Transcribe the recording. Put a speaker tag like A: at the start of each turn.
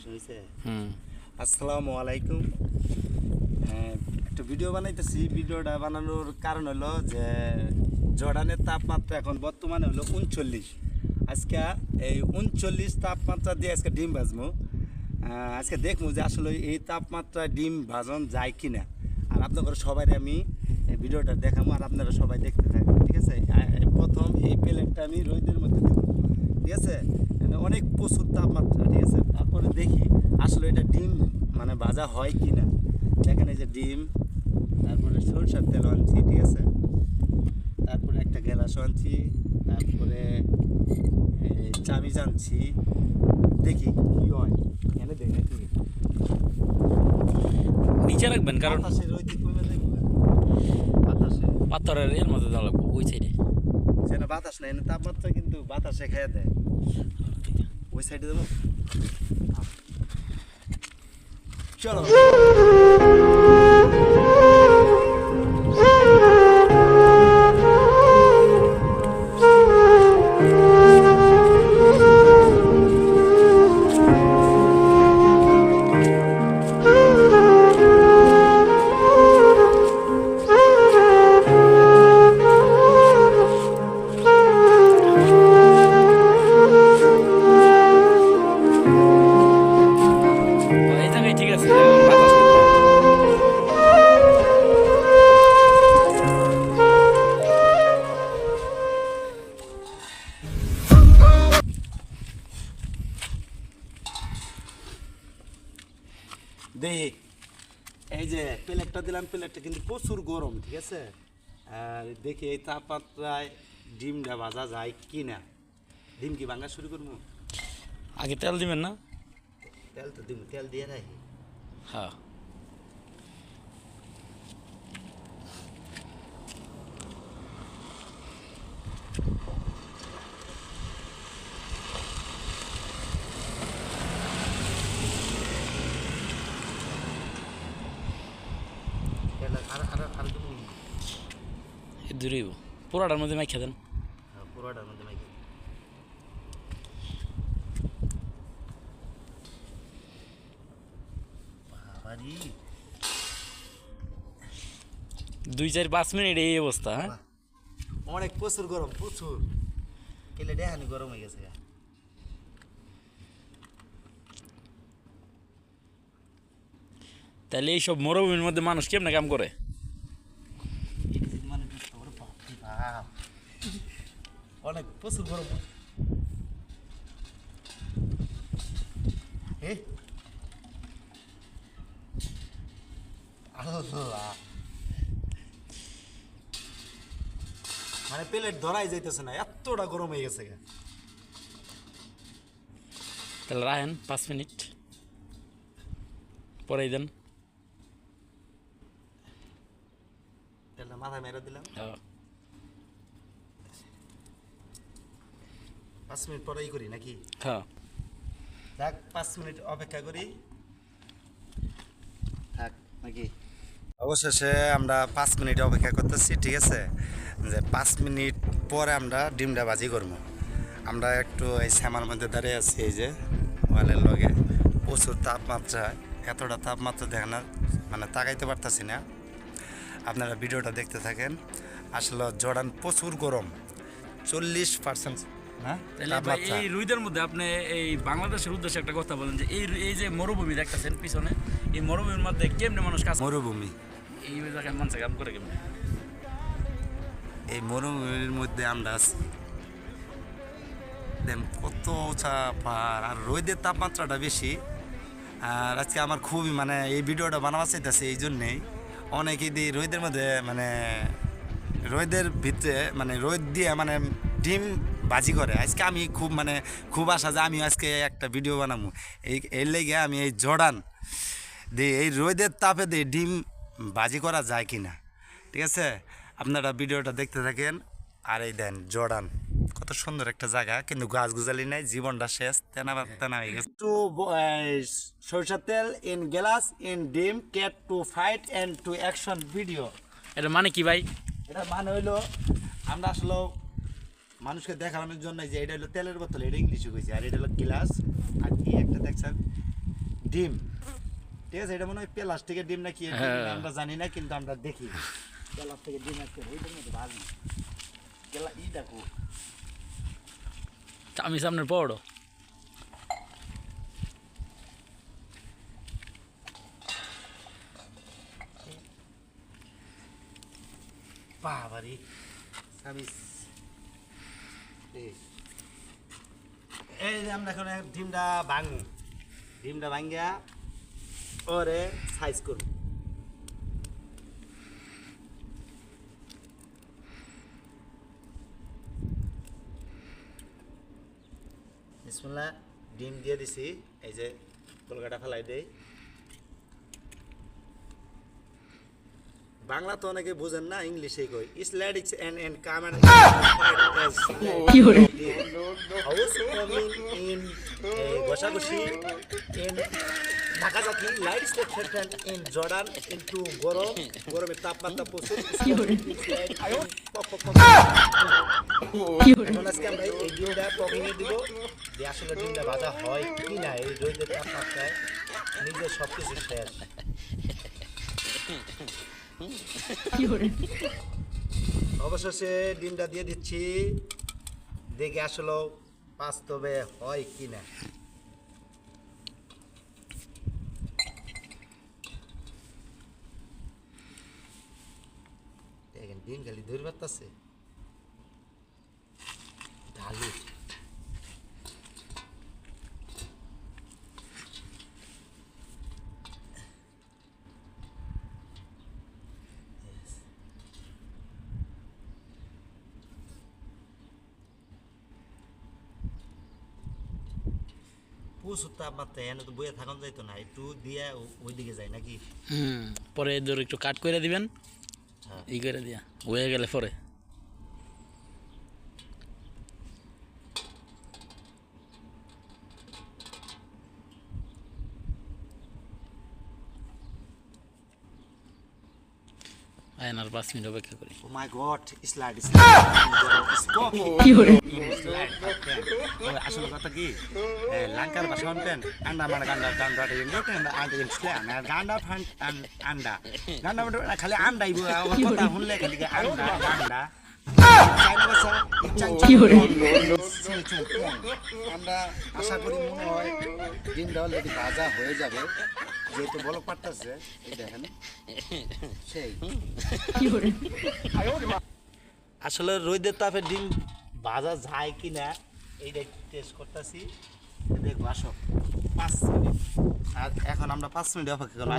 A: হয়েছে। আসসালামু আলাইকুম। একটা ভিডিও বানাইতেছি। ভিডিওটা বানানোর কারণ হলো যে জর্ডানের তাপমাত্রা এখন বর্তমানে হলো 39। আজকে এই 39 তাপমাত্রা দিয়ে আজকে ডিম ভাজবো। আজকে দেখবো যে আসলে এই তাপমাত্রায় ডিম ভাজন যায় কি না। আর আপনাদের সবাই আমি এই ভিডিওটা দেখাবো আর আপনারা সবাই দেখতে থাকবেন, ঠিক আছে। প্রথম এই প্লেটটা আমি রোদের মধ্যে দেবো, ঠিক আছে। অনেক প্রচুর তাপমাত্রা, ঠিক আছে। তারপরে দেখি আসলে এটা ডিম মানে ভাজা হয় কি না। দেখেন এই যে ডিম, তারপরে সরষের তেল আনছি, ঠিক আছে। তারপরে একটা গ্লাস আনছি, তারপরে চামিচ আনছি। দেখি কি হয়। এখানে দেখে কি
B: নিচে রাখবেন, কারণ পাথরের এর মধ্যে দেওয়া লাগবে ওই সাইডে।
A: সেটা বাতাস নেই, তাপমাত্রা কিন্তু বাতাসে খেয়ে দেয়। ওই সাইডে দেবো, চলো।
B: এই জায়গায় ঠিক আছে, বাতাস নেই।
A: দেখি এই যে প্লেটটা দিলাম, প্লেটটা কিন্তু প্রচুর গরম, ঠিক আছে। আর দেখি এই তাপমাত্রায় ডিমটা ভাজা যায় কি না। ডিম কি ভাঙা শুরু করবো?
B: আগে তেল দিবেন না?
A: তেল তো দিব, তেল দিয়ে রাখি।
B: হ্যাঁ,
A: তেল আর আর আর দেবো,
B: এই দূরেই পুরাটার মধ্যে মাইখা দেন।
A: পুরোটার মধ্যে নাকি বাবারি।
B: 2-4-5 মিনিট এই অবস্থা। হ্যাঁ,
A: অনেক প্রচুর গরম, প্রচুর। কেলে দেখানি গরম হয়ে গেছে।
B: তাহলে এইসব মরুভূমির মধ্যে মানুষ কেমনে কাম করে?
A: মানে অনেক প্রচুর গরম। আল্লাহ, মানে প্লেট ধরাই যাইতেছে না, এতটা গরম হয়ে গেছে।
B: তাহলে রাখেন 5 মিনিট পরেই দেন।
A: তেলটা মাথায় মেরে দিলাম।
B: হ্যাঁ,
A: 5 মিনিট পরেই করি নাকি?
B: হ্যাঁ।
A: থাক, 5 মিনিট অপেক্ষা করি, থাক নাকি। অবশেষে আমরা 5 মিনিট অপেক্ষা করতেছি, ঠিক আছে। যে 5 মিনিট পরে আমরা ডিমটা ভাজি করবো। আমরা একটু এই শ্যামার মধ্যে দাঁড়িয়ে আছি, এই যে ওয়ালের লগে। প্রচুর তাপমাত্রা, এতটা তাপমাত্রা দেখেন না, মানে তাকাইতে পারতেছি না। আপনারা ভিডিওটা দেখতে থাকেন। আসলে জর্ডান প্রচুর গরম, 40% হ্যাঁ
B: তাহলে ভাই এই রুইদের মধ্যে আপনি এই বাংলাদেশের উদ্দেশ্যে একটা কথা বলেন যে এই যে মরুভূমি দেখতেছেন পিছনে, এই মরুভূমির মধ্যে কেমনে মানুষ কাজ?
A: মরুভূমি,
B: এই জায়গায় মানুষ কাম করে কেমনে?
A: এই মরুভূমির মধ্যে আমরা আছি। কত উঁচা পাহাড়, আর রোদের তাপমাত্রাটা বেশি। আর আজকে আমার খুবই মানে এই ভিডিওটা বানানো চাইতেছে এই জন্যেই। অনেকেই দিই রোদের মধ্যে মানে রোদের ভিতরে মানে রোদ দিয়ে মানে ডিম ভাজি করে। আজকে আমি খুব মানে খুব আশা যে আমি আজকে একটা ভিডিও বানাবো। এর লেগে আমি এই জর্ডান দিয়ে এই রোদের তাপে দিয়ে ডিম ভাজি করা যায় কি না, ঠিক আছে। আপনারা ভিডিওটা দেখতে থাকেন। আর এই দেন জর্ডান কত সুন্দর একটা জায়গা, কিন্তু গাছ গুজালি নাই, জীবনটা শেষ, তেনা হয়ে গেছে। টু সরষের তেল ইন গ্লাস ইন ডিম কেট to fight and to action video.
B: এটা মানে কি ভাই?
A: এটা মানে হইলো আমরা আসলে মানুষকে দেখানোর জন্য যে এটা হলো তেলের বোতল, এটা ইংলিশে কইছে। আর এটা হলো গ্লাস, আর কি একটা দেখছেন ডিম, ঠিক আছে? এটা মনে হয় প্লাস্টিকের ডিম নাকি আমরা জানি না, কিন্তু আমরা দেখি প্লাস্টিকের ডিম আছে ওইটার মধ্যে ভাজি গেলা ই দেখো
B: আমি সামনে বড়
A: বাবারে সামিস। এই যে আমরা এখন ডিমটা ভাঙবো, ডিমটা ভাঙ্গিয়া ওরে সাইজ করব। বিসমিল্লাহ, ডিম দিয়ে দিছি, এই যে কলকাটা ফেলাই দেই। বাংলা তো অনেকে বুঝেন না, ইংলিশেই কই স্ল্যাডিক্স এন্ড কামেন্ট
C: কি হরে
A: হাউস কমিং ইন ঘষাঘষি ইন ঢাকা জাতি light statement in Jordan into গরমের তাপমাত্রা প্রচুর।
C: কি হরে
A: এখন আজকে আমরা এই ডিমটা পকিংয়ে দিব, যে আসলে ডিমটা ভাজা হয় কি না এই রোদের তাপমাত্রায়, নিজের সব কিছু শেষ।
C: কি হরে
A: অবশেষে ডিমটা দিয়ে দিচ্ছি, দেখে আসলে বাস্তবে হয় কি না। দেখেন ডিম খালি ধরে পারতেছে ঢালু। প্রচুর তাপমাত্রা, এনে তো বইয়ে থাকুন যাইতো না, একটু দিয়ে ওইদিকে যায় নাকি।
B: পরে ধর একটু কাট করে দিবেন,
A: হ্যাঁ।
B: ই করে দিয়া হয়ে গেলে পরে আয়ন আর 5 মিনিট অপেক্ষা করি।
A: ও মাই গড, স্লাইড
C: কি হরে
A: আসলে কথা কি লাঙ্কার ভাষা শুনতেন আন্ডা মানে গান্ডা গান্ডা গান্ডা ফান আন্ডা গান্ডা মানে খালি আন্ডাই কথা শুনলে খালি আন্ডা গান্ডা।
C: কি হরে
A: আমরা আশা করি মনে হয় ডিমটা অলরেডি ভাজা হয়ে যাবে, যেহেতু বলক পারতেছে। দেখেন সেই
C: কি হরে
A: আসলে রোদের তাপে ডিম ভাজা যায় কি না এইটাই টেস্ট করতেছি, দেখবো। আসো 5 মিনিট, আর এখন আমরা 5 মিনিট অপেক্ষা করবো।